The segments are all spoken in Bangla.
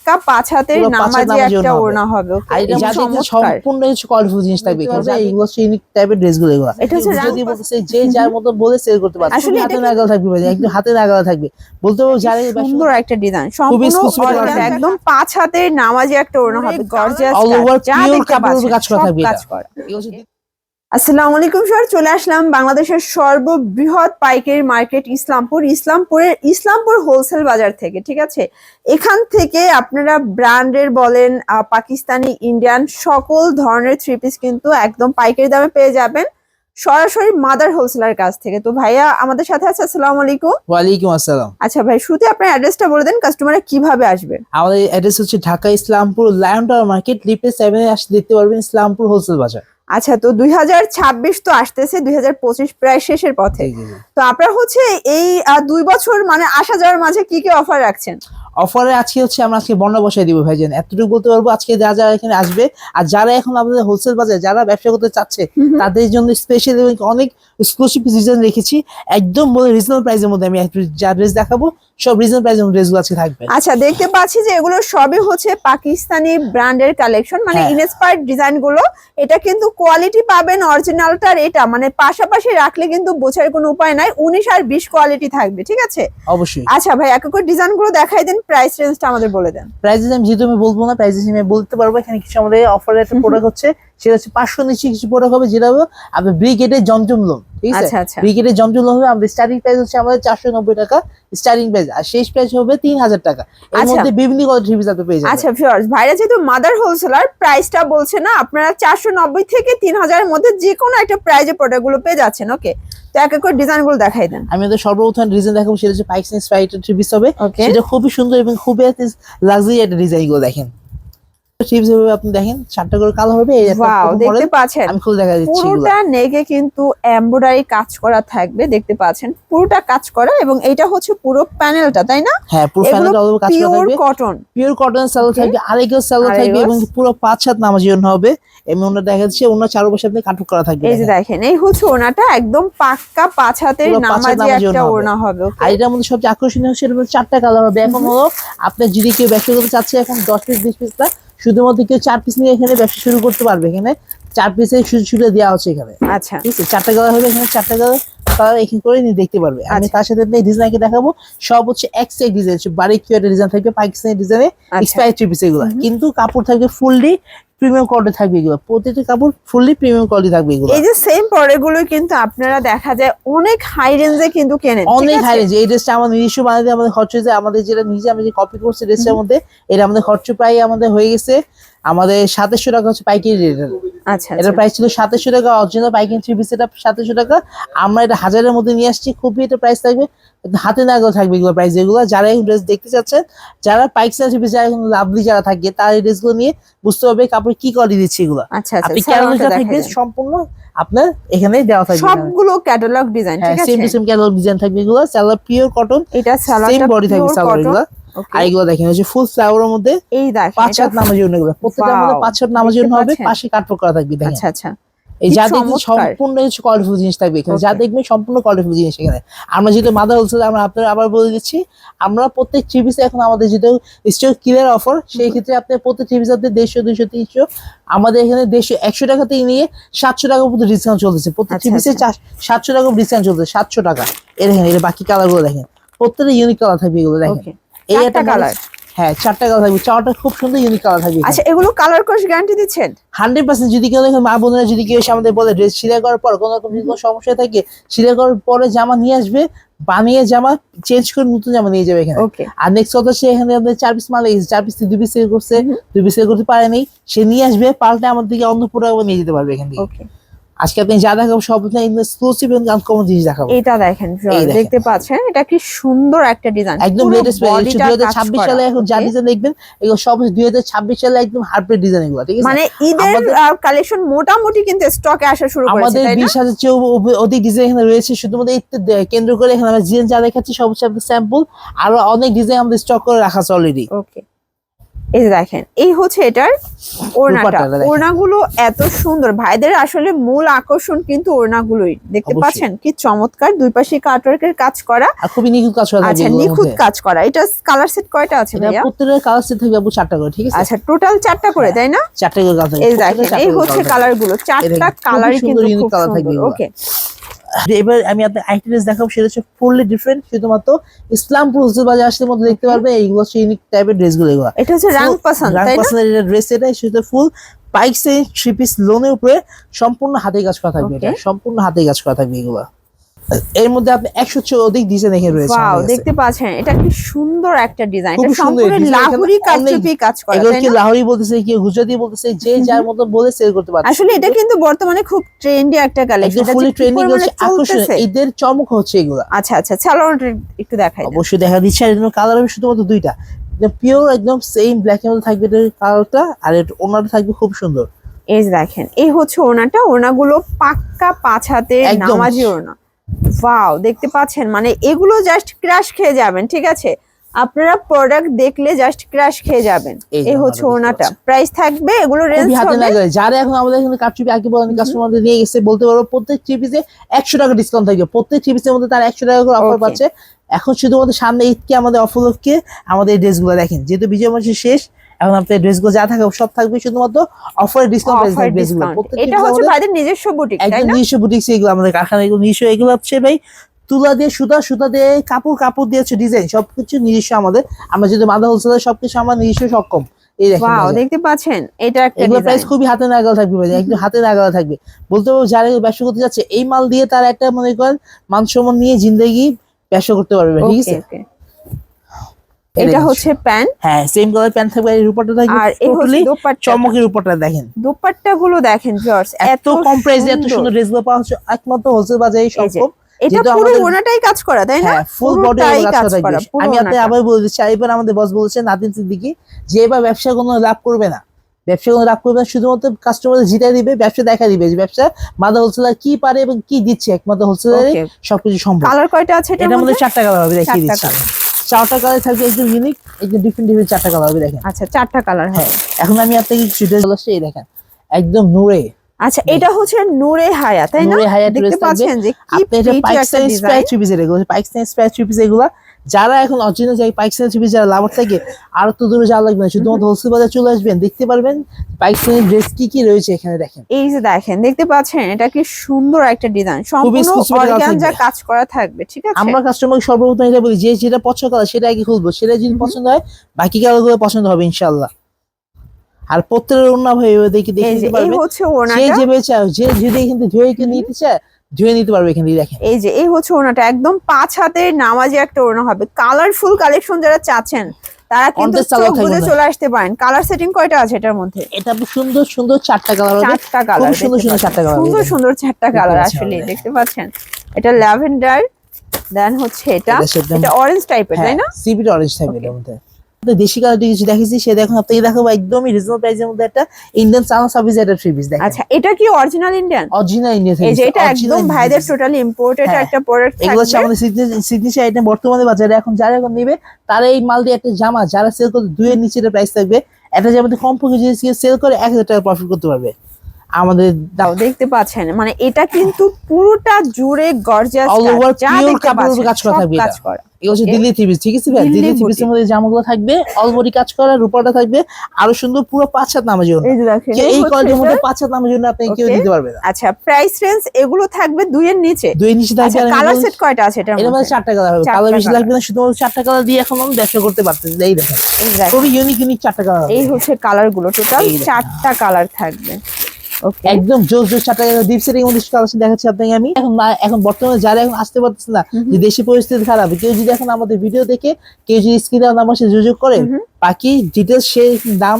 পাক্কা 5 হাতের নামাজি একটা ওড়না হবে। আর এটা সম্পূর্ণ কিছু কোয়ালিটিফুল জিনিস থাকবে এখানে। এইগুলো হচ্ছে ইউনিক টাইপের ড্রেসগুলো। এগুলো এটা যদি বলতে যে যার মতো বলে সেল করতে পারবে। আসলে হাতে নাগাল থাকবে ভাই, একদম হাতে নাগাল থাকবে। বলতে পারবো যারা সুন্দর একটা ডিজাইন, সম্পূর্ণ একদম 5 হাতের নামাজি একটা ওড়না হবে, গর্জিয়াস অল ওভার পিওর কাপড়ের কাজ করা থাকবে এটা। আসসালামু আলাইকুম স্যার, চলে আসলাম বাংলাদেশের সর্ববৃহৎ পাইকারি মার্কেট ইসলামপুর হোলসেল বাজার থেকে। ঠিক আছে, এখান থেকে আপনারা ব্র্যান্ডের বলেন, পাকিস্তানি, ইন্ডিয়ান সকল ধরনের থ্রি পিস কিন্তু একদম পাইকারি দামে পেয়ে যাবেন সরাসরি মাদার হোলসেলার কাছ থেকে। তো ভাইয়া আমাদের সাথে আছে। আসসালামু আলাইকুম। ওয়ালাইকুম আসসালাম। আচ্ছা ভাই, শুরুতে আপনার অ্যাড্রেসটা বলে দেন, কাস্টমাররা কিভাবে আসবে। আমাদের অ্যাড্রেস হচ্ছে Dhaka Islampur lion tower market, লিফটে 7 এ আসতে দেখতে পারবেন ইসলামপুর হোলসেল বাজার। আচ্ছা, তো 2026 তো আসতেছে, 2025 প্রায় শেষের পথে। তো আপনারা হচ্ছে এই 2 বছর মানে আসা যাওয়ার মাঝে কি কি অফার রাখছেন? অফারে আজকে হচ্ছে আমরা আজকে বর্ণনা বসাই দিব ভাইজান, এতটুকু বলতে পারবো। আজকে যারা এখানে আসবে আর যারা এখন আমাদের হোলসেল বাজারে যারা ব্যবসা করতে চাচ্ছে তাদের জন্য স্পেশাল এবং অনেক এক্সক্লুসিভ ডিজাইন রেখেছি একদম বলে রিজনেবল প্রাইসের মধ্যে। আমি যা ড্রেস দেখাবো সব রিজনেবল প্রাইসের ড্রেসগুলো আজকে থাকবে। আচ্ছা, দেখতে পাচ্ছি যে এগুলো সবই হচ্ছে পাকিস্তানি ব্র্যান্ডের কালেকশন, মানে ইনস্পায়ার্ড ডিজাইন গুলো। এটা কিন্তু কোয়ালিটি পাবেন অরিজিনালটার, এটা মানে পাশাপাশি রাখলে কিন্তু বোঝার কোনো উপায় নাই। 19 আর 20 কোয়ালিটি থাকবে। ঠিক আছে, অবশ্যই। আচ্ছা ভাই, এক এক করে ডিজাইন গুলো দেখাই দেন, প্রাইস রেঞ্জটা আমাদের বলে দেন। প্রাইস আমি যেহেতু আমি বলবো না, প্রাইস আমি বলতে পারবো। এখানে কিছু আমাদের অফারের একটা প্রোডাক্ট হচ্ছে, সেটা হচ্ছে 500 নিচে কিছু প্রোডাক্ট হবে, যেটা হবে আপনার ব্রিগেডের জমজম লোন। ঠিক আছে, ব্রিগেডের জমজম লোন হবে। আমাদের স্টার্টিং প্রাইস হচ্ছে আমাদের 490 টাকা স্টার্টিং প্রাইস, আর শেষ প্রাইস হবে 3000 টাকা। এর মধ্যে বিভিন্ন কোয়ালিটি থ্রি পিস আপনি পেয়ে যাবেন। আচ্ছা ভিউয়ার্স, ভাইরা যেহেতু মাদার হোলসেলার, প্রাইসটা বলছে না, আপনারা 490 থেকে 3000 এর মধ্যে যে কোনো একটা প্রাইজে প্রোডাক্টগুলো পেয়ে যাচ্ছেন। ওকে, তো এক এক করে ডিজাইনগুলো দেখাই দেন। আমি ওদের সর্বপ্রথম ডিজাইন দেখাবো, সেটা হচ্ছে পাইকস ইন্সপায়ার্ড থ্রি পিস হবে। সেটা খুবই সুন্দর এবং খুবই লাক্সারি একটা ডিজাইন। গুলো দেখেন থ্রিপিস হবে, আপনি দেখেন 4টা করে কালার হবে। এই ওয়াও, দেখতে পাচ্ছেন আমি খুলে দেখা দিচ্ছি। পুরোটা নেকে কিন্তু এমব্রয়ডারি কাজ করা থাকবে, দেখতে পাচ্ছেন পুরোটা কাজ করা। এবং এটা হচ্ছে পুরো প্যানেলটা, তাই না? হ্যাঁ, পুরো প্যানেলটা অল ওভার কাজ করা থাকবে। পিওর কটন সালোয়ার থাকবে, আরেকটা সালোয়ার থাকবে এবং পুরো 5 হাত নামাজি ওড়না হবে। এবং ওড়না দেখা যাচ্ছে ওড়না চারো পাশে আপনি কাটক করা থাকবে। এই যে দেখেন, এই হচ্ছে ওড়নাটা একদম পাক্কা 5 হাতের নামাজি একটা ওড়না হবে। আর এটার মধ্যে সবচেয়ে আকর্ষণীয় হচ্ছে 4টা কালার হবে। এখন হলো আপনি যদি কেউ ব্যবসা করতে চাচ্ছে, এখন 10 পিস 20 পিস না, শুধুমাত্র কেউ 4 পিস নিয়ে এখানে ব্যবসা শুরু করতে পারবে। এখানে 4 পিসে শুরু দেওয়া হচ্ছে এখানে। আচ্ছা, ঠিক আছে, 4টা কালার হবে এখানে, 4টা কালার এখানে করে নিয়ে দেখতে পারবে। আমি তার সাথে আপনি ডিজাইনকে দেখাবো, সব হচ্ছে এক্সট্রা ডিজাইন, বারিক কিউটের ডিজাইন থাকবে, পাকিস্তানি ডিজাইনে এক্সপায়ার থ্রি পিস এগুলো। কিন্তু কাপড় থাকবে ফুললি প্রিমিয়াম কোয়ালিটি থাকবে এগুলো, প্রতিটা কাপড় ফুললি প্রিমিয়াম কোয়ালিটি থাকবে এগুলো। এই যে সেম প্রোডাক্টগুলো কিন্তু আপনারা দেখা যায় অনেক হাই রেঞ্জে কিন্তু কেনেন, অনেক হাই রেঞ্জ। এই ড্রেসটা আমাদের নিজস্ব বানাতে আমাদের খরচ হয়েছে, আমাদের যেটা নিজে আমি যে কপি করছি ড্রেসের মধ্যে, এটা আমাদের খরচ প্রায় আমাদের হয়ে গেছে আমাদের 2700 টাকা হচ্ছে পাইকারি রেট। আচ্ছা, এটা প্রাইস ছিল 2700 টাকা অরিজিনাল পাইকারি থ্রি পিস, এটা 2700 টাকা। আমরা এটা 1000 এর মধ্যে নিয়ে আসছি, খুবই এটা প্রাইস থাকবে হাতে নাগাল থাকবে এগুলো প্রাইস। এগুলো যারা এই ড্রেস দেখতে চাচ্ছেন, যারা পাইকারি থ্রি পিস যারা লাভলি যারা থাকে, তার এই ড্রেসগুলো নিয়ে বুঝতে হবে কাপড় কি কোয়ালিটি দিচ্ছে এগুলো। আচ্ছা, আপনি ক্যাটালগটা থাকবে সম্পূর্ণ আপনার এখানে দেওয়া থাকবে, সবগুলো ক্যাটালগ ডিজাইন। ঠিক আছে, same to same catalogue design থাকবে এগুলো। সালোয়ার পিওর কটন, এটা সালোয়ারটা সেম বডি থাকবে সালোয়ার এগুলো। আর এগুলো দেখেন হচ্ছে ফুল ফ্লাওয়ারের মধ্যে এই দেখেন 5 হাত নামাজি ওড়না এগুলো, প্রত্যেকটার মধ্যে 5 হাত নামাজি ওড়না হবে, পাশে কাটওয়ার্ক করা থাকবে। দেখেন আচ্ছা আচ্ছা, এই যা দেখবেন সম্পূর্ণ কিছু কোয়ালিটিফুল জিনিস থাকবে এখানে, যা দেখবেন সম্পূর্ণ কোয়ালিটিফুল জিনিস এখানে। আমরা যেহেতু মাদার হোলসেল, আমরা আপনাদের আবার বলে দিচ্ছি, আমরা প্রত্যেক থ্রি পিসে এখন আমাদের যেহেতু স্টক ক্লিয়ার অফার, সেই ক্ষেত্রে আপনি প্রত্যেক থ্রি পিসে 150, 200, 300 আমাদের এখানে 100 টাকা থেকে নিয়ে 700 টাকা পর্যন্ত ডিসকাউন্ট চলতেছে। প্রত্যেক থ্রি পিসে 700 টাকা ডিসকাউন্ট চলতেছে, 700 টাকা। এই দেখেন, এর বাকি কালার গুলো দেখেন, প্রত্যেকটা ইউনিক কালার থাকবে এগুলো। দেখেন এই একটা কালার, হ্যাঁ 4টা কালার থাকবে, 4টা খুব সুন্দর ইউনিক কালার থাকবে। আচ্ছা, এগুলো কালার কোর্স গ্যারান্টি দিচ্ছেন 100%। যদি কেউ দেখেন মা বোনেরা যদি কেউ এসে আমাদের বলে ড্রেস সেলাই করার পর কোনো রকম কোনো সমস্যা থাকে, সেলাই করার পরে জামা নিয়ে আসবে, বানিয়ে জামা চেঞ্জ করে নতুন জামা নিয়ে যাবে এখানে। আর নেক্সট কথা, সে এখানে আমাদের 4 পিস মাল 4 পিস 2 পিস সেল করছে, 2 পিস সেল করতে পারেনি, সে নিয়ে আসবে, পাল্টে আমাদের দিকে অন্য প্রোডাক্ট নিয়ে যেতে পারবে এখান থেকে। আজকে আপনি যা দেখাবো সব এক্সক্লুসিভ এবং আনকমন জিনিস দেখাবো। এটা দেখেন, দেখতে পাচ্ছেন এটা কি সুন্দর একটা ডিজাইন, একদম লেটেস্ট 2026 সালে এখন যা ডিজাইন দেখবেন এগুলো সব 2026 সালে একদম হারপ্রেট ডিজাইন এগুলো। ঠিক আছে, মানে ঈদের কালেকশন মোটামুটি কিন্তু স্টকে আসা শুরু করেছে। আমাদের 20,000 চেয়ে অধিক ডিজাইন এখানে রয়েছে, শুধুমাত্র ঈদ কেন্দ্র করে এখানে আমরা ডিজাইন যা দেখাচ্ছি সব হচ্ছে স্যাম্পল, আরো অনেক ডিজাইন আমাদের স্টক করে রাখা আছে অলরেডি। ওকে, এই যে দেখেন, এই হচ্ছে এটার ওড়নাটা। দুপাট্টাটা দেখেন। ওড়নাগুলো এত সুন্দর, ভাইদের আসলে মূল আকর্ষণ কিন্তু ওড়নাগুলোই। দেখতে অবশ্যই। পাচ্ছেন কি চমৎকার, দুই পাশে কাটওয়ার্কের কাজ করা। আর খুবই নিখুঁত কাজ করা থাকবে আচ্ছা, এগুলোর নিখুঁত মধ্যে। কাজ করা। এটা কালার সেট কয়টা আছে এটা ভাইয়া? প্রত্যেকটা কালার সেট থাকবে আপু 4টা করে, ঠিক আছে? আচ্ছা, টোটাল 4টা করে, তাই না? 4টা করে কালার থাকবে। এই প্রত্যেকটা দেখেন, 4টা এই করে হচ্ছে colour কালার গুলো, 4টা দেখেন, কালারই খুবই কিন্তু সুন্দর, খুব unique colour থাকবে সুন্দর। এগুলো। ওকে, এবার আমি আপনার আরেকটা ড্রেস দেখাবো, সেটা হচ্ছে ফুললি ডিফারেন্ট। শুধুমাত্র ইসলামপুর হোলসেল বাজার আসলে মধ্যে দেখতে পারবে এইগুলো হচ্ছে ইউনিক টাইপের ড্রেসগুলো। এগুলো এটা হচ্ছে রাংপাসান, তাই না? রাংপাসানের এটা ড্রেস, এটা সেটা ফুল পাইক্সে 3 পিস লোনের উপরে সম্পূর্ণ হাতে কাজ করা থাকবে। এটা Okay. সম্পূর্ণ হাতে কাজ করা থাকবে এগুলো। এর মধ্যে আপনি 100 অধিক ডিজাইন এখানে রয়েছে ওয়াও, আমাদের কাছে। দেখতে পাচ্ছেন এটা কি সুন্দর একটা ডিজাইন। খুব এটা সুন্দর সম্পূর্ণ design, লাহোরি এখানে কারচুপি কাজ করা, এগুলো তাই কি না? লাহোরি বলতেছে, কি গুজরাটি বলতেছে, যে যার মতো বলে সেল করতে পারছে। আসলে এটা কিন্তু বর্তমানে খুব ট্রেন্ডি একটা কালেকশন। একদম ফুলি ট্রেন্ডিং হচ্ছে, আকর্ষণ ঈদের চমক হচ্ছে এগুলো। আচ্ছা আচ্ছা, সালোয়ারটা একটু দেখাই দেন। অবশ্যই দেখা দিচ্ছে। আর এর কালার হবে শুধুমাত্র দুইটা, পিওর একদম সেম ব্ল্যাক এর মধ্যে থাকবে এটার কালারটা, আর এর ওনাটা থাকবে খুব সুন্দর। এই যে দেখেন, এই হচ্ছে ওড়নাটা। ওড়নাগুলো পাক্কা 5 হাতের একদম। নামাজি ওড়না। ওয়াও, দেখতে পাচ্ছেন, মানে এগুলো জাস্ট ক্রাশ খেয়ে যাবেন, ঠিক আছে? আপনারা প্রোডাক্ট দেখলে জাস্ট ক্রাশ খেয়ে যাবেন। এই যে এই হচ্ছে ওড়নাটা ওড়নাটা, দেখতে প্রাইস থাকবে এগুলো রেঞ্জ খুবই হাতে হবে। লাগে। যারা এখন আমাদের এখানে কারচুপি আঁকি বলেন কাস্টমারদের নিয়ে গেছে, বলতে পারবো প্রত্যেক থ্রি পিসে 100 টাকা ডিসকাউন্ট থাকবে। প্রত্যেক থ্রি পিসের মধ্যে তার 100 টাকা করে অফার Okay. পাচ্ছে। এখন শুধুমাত্র সামনে ঈদকে আমাদের অফার উপলক্ষে আমাদের এই ড্রেসগুলো দেখেন, যেহেতু বিজয় মাসের শেষ, এখন আপনার ড্রেসগুলো যা থাকবে সব থাকবে শুধুমাত্র অফারের ডিসকাউন্ট প্রাইস অফার থাকবে ড্রেসগুলো। ডিসকাউন্ট। প্রত্যেক এটা হচ্ছে ভাইদের নিজস্ব বুটিক, তাই একদম না? নিজস্ব বুটিক্স এগুলো, আমাদের কারখানা এগুলো নিজস্ব। এগুলো হচ্ছে ভাই তুলা দিয়ে সুতা দিয়ে কাপড় দিয়ে হচ্ছে ডিজাইন, সবকিছু নিজস্ব আমাদের। আমরা যদি মাদা হোলসেলার, সবকিছু আমার নিজস্ব সক্ষম। এই দেখেন ওয়াও, ভাইয়া। দেখতে পাচ্ছেন, এটা একটা এগুলো প্রাইস ডিজাইন। খুবই হাতে নাগাল থাকবে ভাই, একদম হাতে নাগাল থাকবে। বলতে পারবো যারা ব্যবসা করতে যাচ্ছে এই মাল দিয়ে তারা একটা মনে করেন মান সম্মান নিয়ে জিন্দেগি ব্যবসা করতে পারবে, ঠিক আছে? ওকে, এটা হচ্ছে প্যান্ট, হ্যাঁ, সেম কালার প্যান্ট থাকবে, আর উপরটা থাকবে আর এই হচ্ছে টোটালি দোপাট্টা। চমকের উপরটা দেখেন। দোপাট্টা গুলো দেখেন ভিউয়ার্স, এত কম প্রাইসে এত সুন্দর ড্রেসগুলো পাওয়া হচ্ছে একমাত্র হোলসেল বাজারে সম্ভব। এটা যেহেতু পুরো আমাদের- ওড়নাটাই কাজ করা, তাই না? হ্যাঁ, ফুল বডি পুরোটাই কাজ করা থাকবে। আমি আপনাকে আবার বলে দিচ্ছি, এবার আমাদের বস বলেছে নাদিম সিদ্দিকী, যে এবার ব্যবসা কোনো লাভ করবে না, শুধুমাত্র কাস্টমারদের জিতাই দিবে, ব্যবসা দেখা দিবে যে ব্যবসা মাদা হোলসেলার কি পারে এবং কি দিচ্ছে। একমাত্র হোলসেলারে সবকিছু সম্ভব। কালার কয়টা আছে এটার মধ্যে 4টা কালার হবে, দেখিয়ে 4টা দিচ্ছি। কালার। 4টা কালার থাকবে, একদম ইউনিক, একদম ডিফারেন্ট 4টা কালার হবে দেখেন। আচ্ছা, 4টা কালার হ্যাঁ, হবে। এখন আমি আপনাকে কিছু ড্রেস বলছি, এই দেখেন একদম নূরে। আচ্ছা, এটা হচ্ছে নূরে হায়া, তাই না? নূরে হায়া দেখতে ড্রেস থাকবে। পাচ্ছেন যে কি আপনি এটা pretty একটা Pakistani spry design. Three piece, এগুলো পাকিস্তানি স্প্রাই থ্রি পিস এগুলা। যারা এখন অরিজিনাল যাই পাকিস্তানি থ্রি পিস যারা লাভার থাকে, আর তো দূরে যাওয়া লাগবে না, শুধুমাত্র হোলসেল বাজার চলে আসবেন, দেখতে পারবেন পাকিস্তানি ড্রেস কি কি রয়েছে এখানে দেখেন। এই যে দেখেন, দেখতে পাচ্ছেন এটা কি সুন্দর একটা ডিজাইন, সম্পূর্ণ exclusive কাজ অর্গানজা থাকবে। কাজ করা থাকবে, ঠিক আছে? আমরা কাস্টমারকে সর্বপ্রথম এটা বলি, যে যেটা পছন্দ করে সেটা আগে খুলবো, সেটা যদি পছন্দ হয় বাকি কালারগুলো পছন্দ হবে ইনশাআল্লাহ। আর প্রত্যেকের অন্য ভাই দেখে এই নিতে যে এই পারবে, হচ্ছে যে ওড়নাটা। যেভাবে চায়, যে যদি এখান থেকে ধুয়ে নিতে চায় ধুয়ে নিতে পারবে এখান থেকে দেখেন। এই যে এই হচ্ছে ওড়নাটা, একদম 5 হাতের নামাজি একটা ওড়না হবে। কালারফুল কালেকশন যারা চাচ্ছেন তারা কিন্তু Contest চালাও চোখ বুজে থাকবে। চলে আসতে পারেন। কালার সেটিং কয়টা আছে এটার মধ্যে? এটা সুন্দর সুন্দর 4টা কালার হবে, 4টা কালার, খুব সুন্দর সুন্দর 4টা কালার, সুন্দর সুন্দর 4টা কালার। পাচ্ছেন আসলে আমাদের। দেখতে পাচ্ছেন, এটা ল্যাভেন্ডার, দেন হচ্ছে এটা এটা এটা অরেঞ্জ টাইপের, তাই না? সিবিট অরেঞ্জ থাকবে এর মধ্যে। দেশি কালারটি কিছু দেখেছি, সে দেখুন আপনাকে দেখাবো একদমই রিজনেবল প্রাইসের মধ্যে একটা ইন্ডিয়ান সাউন্ড সার্ভিস একটা থ্রি পিস দেখেন। আচ্ছা, এটা কি অরিজিনাল ইন্ডিয়ান? অরিজিনাল ইন্ডিয়ান এই যে এটা একদম ভাইদের টোটালি ইম্পোর্টেড হ্যাঁ, একটা প্রোডাক্ট এগুলো হচ্ছে থাকবে। আমাদের সিগনেচার আইটেম বর্তমানে বাজারে। এখন যারা এখন নেবে তারা এই মাল দিয়ে একটা জামা যারা সেল করে 2 এর নিচে প্রাইস থাকবে, একটা জামাতে কমপক্ষে যদি সেল করে 1000 টাকা প্রফিট করতে পারবে। আমাদের দেখতে পাচ্ছেন, মানে এটা কিন্তু পুরোটা জুড়ে গর্জিয়াস অল ওভার যা পিওর দেখতে কাপড়ের পাচ্ছেন কাজ করা সব থাকবে। কাজ এটা করা। এগুলো হচ্ছে Okay. দিল্লি থ্রি পিস, ঠিক আছে ভাই? দিল্লি দিল্লি থ্রি পিসের বুটিক। মধ্যে জামাগুলো থাকবে অল বডি কাজ করা, রূপাটা থাকবে আরো সুন্দর, পুরো 5 হাত নামার জন্য। এই যে দেখেন, এই এই হচ্ছে কোয়ালিটির মধ্যে এটা। 5 হাত নামার জন্য আপনি কেউ Okay. দিতে পারবে না। আচ্ছা, প্রাইস রেঞ্জ এগুলো থাকবে 2 এর নিচে। 2 এর নিচে থাকবে। আচ্ছা, আর আমি কালার বলছি, সেট কয়টা আছে এটার এর মধ্যে মধ্যে? 4টা কালার হবে, 4টা কালার বেশি colour। লাগবে না, শুধুমাত্র 4টা কালার দিয়ে এখন আমি ব্যবসা করতে পারতেছি। এই দেখেন এই দেখেন, খুবই ইউনিক 4টা কালার। এই হচ্ছে কালার গুলো, টোটাল এই দেখেন। 4টা কালার থাকবে। ওকে, একদম জোস 4টা কালার ডিপ সেটিং মধ্যে কালেকশন দেখাচ্ছি আপনাকে আমি। এখন বর্তমানে যারা এখন আসতে পারতেছে না, যে দেশি পরিস্থিতি খারাপ, কেউ যদি এখন আমাদের ভিডিও দেখে কেউ যদি স্ক্রিনে আমার সাথে যোগাযোগ করে, বাকি ডিটেলস সেই দাম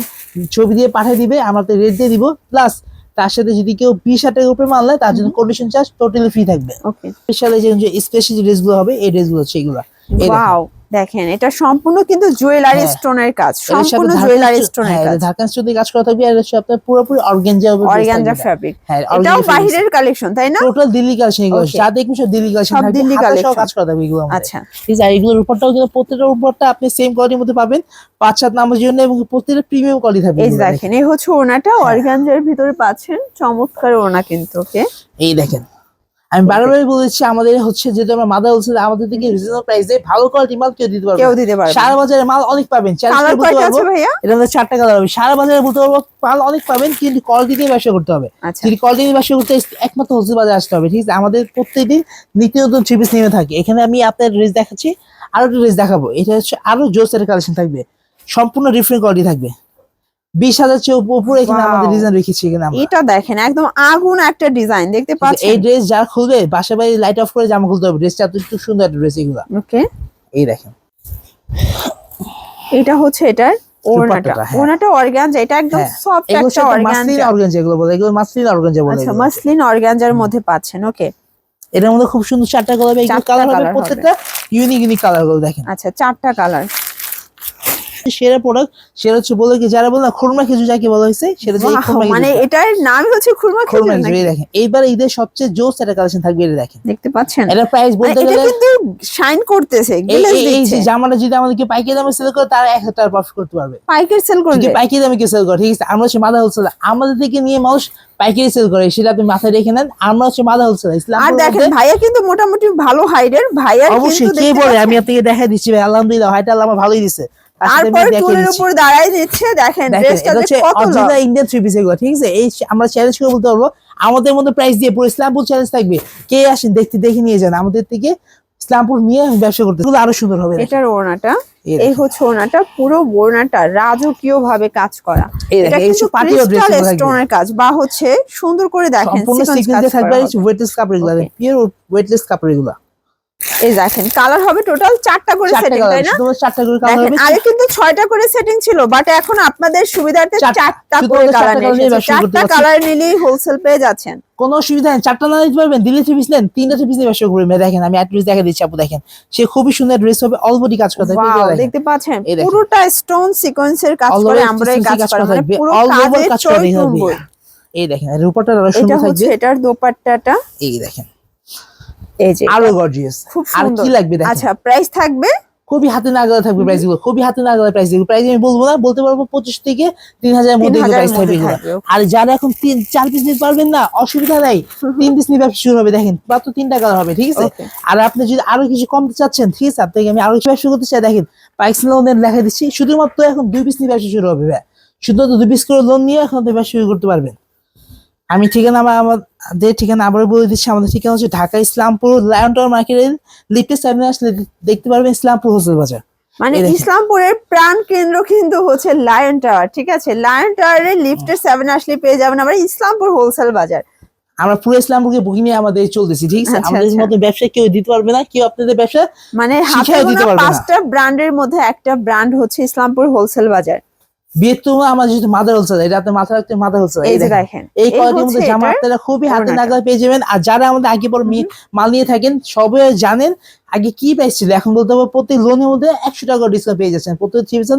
ছবি দিয়ে পাঠিয়ে দিবে, আমরা রেট দিয়ে দিব। প্লাস তার সাথে যদি কেউ 20,000 টাকার উপরে মানলে তার জন্য কন্ডিশন চার্জ টোটালি ফ্রি থাকবে। ওকে, স্পেশাল যে স্পেশাল যে ড্রেসগুলো হবে এই ড্রেসগুলো হচ্ছে এগুলো। এই দেখেন। ওয়াও, দেখেন এটা সম্পূর্ণ কিন্তু জুয়েলারি হ্যাঁ। স্টোনের কাজ, এর সাথে সম্পূর্ণ ঢাকান জুয়েলারি স্টো- স্টোনের হ্যাঁ, কাজ, ঢাকান স্টোনে কাজ করা থাকবে, আর হচ্ছে আপনার পুরোপুরি অর্গানজা অর্গানজা ফ্যাব্রিক। হ্যাঁ, এটাও organza fabric। বাহিরের কালেকশন তাই না? টোটাল দিল্লি কালেকশন এগুলো, Okay. যা দেখবেন সব দিল্লি কালেকশন সব থাকবে, দিল্লি হাতা সহ collection। কাজ করা থাকবে এগুলো আমাদের। আচ্ছা ঠিক আছে, আর এগুলোর উপরটাও কিন্তু প্রত্যেকটার উপরটা আপনি সেম কোয়ালিটির মধ্যে পাবেন, 5-7 নাম্বার জন্য, এবং প্রত্যেকটা প্রিমিয়াম কোয়ালিটি থাকবে এই যে এগুলো, দেখেন এই হচ্ছে ওড়নাটা, হ্যাঁ। অর্গানজার ভিতরে পাচ্ছেন, চমৎকার ওড়না কিন্তু। ওকে এই দেখেন আমি বারবারই বলেছি, আমাদের হচ্ছে যেহেতু আমরা মাদার হোলসেল, আমাদের থেকে রিজনেবল প্রাইসে ভালো কোয়ালিটি মাল কেউ দিতে পারবে কেউ না। দিতে পারবে সারা বাজারে মাল অনেক পাবেন, চ্যালেঞ্জ কালার করে বলতে কয়টা পারবো আছে ভাইয়া? এটা আমাদের 4টা কালার হবে। সারা বাজারে বলতে পারবো মাল অনেক পাবেন, কিন্তু কোয়ালিটি দিয়ে ব্যবসা করতে হবে। আচ্ছা যদি কোয়ালিটি দিয়ে ব্যবসা করতে একমাত্র হোলসেল বাজারে আসতে হবে। ঠিক আছে, আমাদের প্রত্যেকদিন নিত্য নতুন থ্রি পিস নেমে থাকে। এখানে আমি আপনার ড্রেস দেখাচ্ছি, আরো একটা ড্রেস দেখাবো। এটা হচ্ছে আরো জোসের কালেকশন থাকবে, সম্পূর্ণ ডিফারেন্ট কোয়ালিটি থাকবে। 20,000 চেয়ে উপরে এখানে Wow. আমাদের ডিজাইন রেখেছি এখানে আমরা। এটা দেখেন একদম আগুন একটা ডিজাইন দেখতে এই পাচ্ছেন। ড্রেস যারা খুলবে বাসা বাড়ি লাইট অফ করে জামা খুলতে হবে, ড্রেসটা এত সুন্দর একটা ড্রেস এগুলো। ওকে এই দেখেন এটা হচ্ছে এটার ওড়নাটা, দুপাট্টাটা, হ্যাঁ। ওড়নাটা অর্গানজা, এটা একদম হ্যাঁ। সফট এগুলো একটা মাসলিন অর্গানজা। অর্গানজা এগুলো বলে, এগুলো মাসলিন অর্গানজা বলে আচ্ছা এগুলো। মাসলিন অর্গানজার মধ্যে পাচ্ছেন। ওকে এটার মধ্যে খুব সুন্দর 4টা কালার হবে, এগুলো 4টা কালার হবে colour হবে। প্রত্যেকটা ইউনিক ইউনিক কালার গুলো দেখেন। আচ্ছা 4টা কালার। সেরা প্রোডাক্ট সেটা হচ্ছে বলে কি, যারা বলে না খুরমা খেজুর যাকে বলা হয়েছে, সেটা হচ্ছে এই খুরমা মানে খেজুরটা। এটার নামই হচ্ছে খুরমা খুরমা খেজুর খেজুর, নাকি? এই দেখেন এইবার ঈদের সবচেয়ে জোস একটা কালেকশন থাকবে, এটা দেখেন। দেখতে পাচ্ছেন এটা প্রাইস মানে বলতে এটা গেলে কিন্তু শাইন করতেছে, এই গ্লেজ এই- এই দিচ্ছে। যে জামাটা যদি আমাদেরকে পাইকারি দামে সেল করে, তারা 1,000 টাকা প্রফিট করতে পারবে। পাইকারি সেল যদি করবে। পাইকারি দামে কেউ সেল করে, ঠিক আছে, আমরা হচ্ছে মাদা হোলসেল, আমাদের থেকে নিয়ে মানুষ পাইকারি সেল করে, সেটা আপনি মাথায় রেখে নেন। আমরা হচ্ছে মাদা হোলসেল ইসলাম। আর দেখেন ভাইয়া কিন্তু মোটামুটি ভালো হাইডের, ভাইয়ার অবশ্যই কিন্তু কে দেখতে বলে, পাচ্ছেন। আমি আপনাকে দেখা দিচ্ছি ভাই, আলহামদুলিল্লাহ হাইটা আল্লাহ আমার ভালোই দিছে। তার সাথে আমি তারপর দেখিয়ে টুলের দিচ্ছি। উপর দাঁড়ায় দিচ্ছে, দেখেন দেখেন ড্রেসটা এটা হচ্ছে কত long. Original Indian three piece এগুলো, ঠিক আছে। এই আমরা চ্যালেঞ্জ করে বলতে পারবো, আমাদের মধ্যে প্রাইস দিয়ে পুরো ইসলামপুর চ্যালেঞ্জ থাকবে, কে আসেন দেখে নিয়ে যান আমাদের থেকে, ইসলামপুর নিয়ে ব্যবসা করতে, এগুলো আরো সুন্দর হবে। এটার ওড়নাটা, এই এই হচ্ছে ওড়নাটা, পুরো ওড়নাটা রাজকীয় ভাবে কাজ করা। এই এটা দেখেন, এই কিন্তু পার্টি ড্রেস ক্রিস্টাল থাকবে, স্টোনের কাজ, বা হচ্ছে সুন্দর করে দেখেন সম্পূর্ণ সিকোয়েন্স সিকোয়েন্স কাজ থাকবে, করা হবে। ওয়েটলেস কাপড় এগুলো, Okay. পিওর ওয়েটলেস কাপড় এগুলো। এই দেখেন কালার হবে টোটাল 4টা করে 4টা সেটিং, কালার, তাই না? শুধু 4টা করে কালার দেখেন হবে। আগে কিন্তু 6টা করে সেটিং ছিল, বাট এখন আপনাদের সুবিধার্থে 4টা শুধু করে 4টা কালার colour নিয়ে নিয়ে ব্যবসা করতে 4টা পারছি। কালার নিলেই হোলসেল পেয়ে যাচ্ছেন। কোনো অসুবিধা নেই, 4টা না নিতে পারবেন, দিল্লি থ্রি পিস নেন, 3টা থ্রি পিস নিয়ে ব্যবসা করবেন। দেখেন আমি অ্যাড্রেস দেখা দিচ্ছি, আপু দেখেন সে খুবই সুন্দর ড্রেস হবে, অল বডি কাজ করা থাকবে, ওয়াও এগুলো দেখেন। দেখতে পাচ্ছেন এই দেখেন। পুরোটা স্টোন সিকোয়েন্সের কাজ All করে, over আমরা এই CNC কাজ করা মানে থাকবে, পুরো all over কাজের কাজ করা থাকবে। চৈতুম্বর। এই দেখেন এর উপরটা আরো এটা সুন্দর হচ্ছে থাকবে, এটার দোপাট্টাটা, এই দেখেন এই যে আরো গর্জিয়াস। খুব আর সুন্দর। কি লাগবে দেখেন, আচ্ছা প্রাইস থাকবে খুবই হাতে নাগালে থাকবে প্রাইস গুলো, খুবই হাতে নাগালে প্রাইস গুলো। প্রাইস আমি বলবো না, বলতে পারবো 25 থেকে 3,000 এর মধ্যে 3,000 প্রাইস এর থাকবে মধ্যে এগুলো। থাকবে, okay। আর যারা এখন 4 পিস নিতে পারবেন না, অসুবিধা নাই, 3 পিস নিয়ে ব্যবসা শুরু হবে। দেখেন মাত্র 3টা কালার হবে, ঠিক আছে। Okay। আর আপনি যদি আরো কিছু কমতে চাচ্ছেন, ঠিক আছে, আপনাকে আমি আরো কিছু ব্যবসা করতে চাই, দেখেন পাইক্স লোনের লেখা দিচ্ছি, শুধুমাত্র এখন 2 পিস নিয়ে ব্যবসা শুরু হবে ভাই, শুধুমাত্র 2 পিস করে লোন নিয়ে এখন আপনি ব্যবসা শুরু করতে পারবেন। আমি ঠিকানা আমাদের ঠিকানা আবারও বলে দিচ্ছি, আমাদের ঠিকানা হচ্ছে ঢাকা ইসলামপুর লায়ন টাওয়ার মার্কেটের লিফটের সামনে আসলে দেখতে পারবেন ইসলামপুর হোলসেল বাজার। মানে এই দেখেন। ইসলামপুরের প্রাণ কেন্দ্র কিন্তু হচ্ছে লায়ন টাওয়ার, ঠিক আছে। লায়ন টাওয়ারের লিফটের 7 আসলে পেয়ে যাবেন আমরা ইসলামপুর হোলসেল বাজার। আমরা পুরো ইসলামপুরকে বুকিং নিয়ে আমাদের চলতেছি, ঠিক আছে। আচ্ছা, আমাদের আচ্ছা। মতো ব্যবসা কেউ দিতে পারবে না, কেউ আপনাদের ব্যবসা মানে হাতে শিখাইও দিতে গোনা পারবে না। 5টা ব্র্যান্ডের মধ্যে একটা ব্র্যান্ড হচ্ছে ইসলামপুর হোলসেল বাজার। বৃহত্তম আমার যেহেতু মাদার হোলসেল, এটা আপনি মাথায় রাখতে মাদার হোলসেল। এই যে দেখেন এই এই কোয়ালিটির হচ্ছে মধ্যে জামা এটার আপনারা খুবই হাতে ওড়নাটা। নাগালে পেয়ে যাবেন। আর যারা আমাদের আগে পর মাল নিয়ে থাকেন সবাই জানেন আগে কি প্রাইস ছিল, এখন বলতে হবে প্রতি লোনের মধ্যে 100 টাকা ডিসকাউন্ট পেয়ে যাচ্ছেন, প্রতি চিপসে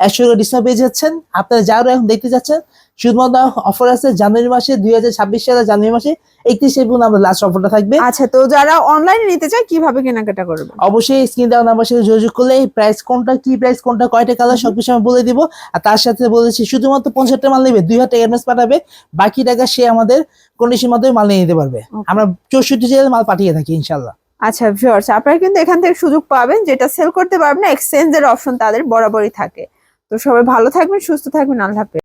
100 টাকা ডিসকাউন্ট পেয়ে যাচ্ছেন। আপনারা যারা এখন দেখতে যাচ্ছেন, শুধুমাত্র অফার আছে জানুয়ারি মাসে, 2026 সালের জানুয়ারি মাসে 31 পর্যন্ত আমাদের লাস্ট অফারটা থাকবে। আচ্ছা তো যারা অনলাইনে নিতে চায় কিভাবে কেনাকাটা করবে? অবশ্যই স্ক্রিন দেওয়া নাম্বার সাথে যোগাযোগ করলে প্রাইস কোনটা, কি প্রাইস কোনটা, কয়টা কালার, সবকিছু আমি বলে দিব। আর তার সাথে বলেছি শুধুমাত্র 50টা মাল নেবে, 2,000 টাকা অ্যাডভান্স পাঠাবে, বাকি টাকা সে আমাদের কন্ডিশন মাধ্যমে মাল নিয়ে নিতে পারবে। Okay. আমরা 64 জেলায় মাল পাঠিয়ে থাকি ইনশাল্লাহ। আচ্ছা ভিউয়ার্স, আপনারা কিন্তু এখান থেকে সুযোগ পাবেন, যেটা সেল করতে পারবেন না এক্সচেঞ্জের অপশন তাদের বরাবরই থাকে। তো সবাই ভালো থাকবেন, সুস্থ থাকবেন, আল্লাহ হাফেজ।